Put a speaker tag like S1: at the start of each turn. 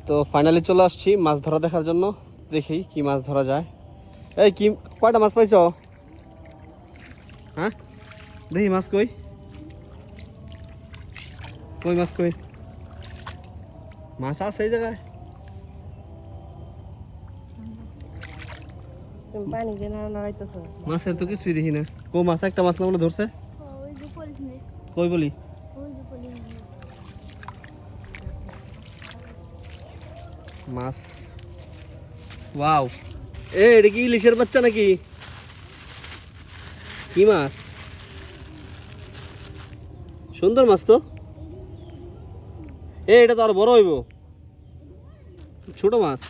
S1: তো ফাইনালি চলে আসছি মাছ ধরা দেখার জন্য। দেখি কি মাছ ধরা যায়। এই কি কয়টা মাছ পাইছো? হ্যাঁ দেখি মাছ কই কই মাছ কই? মাছ আছে এই জায়গায়? মাছের তো কিছুই দেখি না। কো মাছ একটা মাছ না বলে ধরছে? কই বলি? মাছ ওয়াও! এটা কি ইলিশের বাচ্চা নাকি? কি মাছ? সুন্দর মাছ তো। এটা তো আর বড় হইব। ছোট মাছ।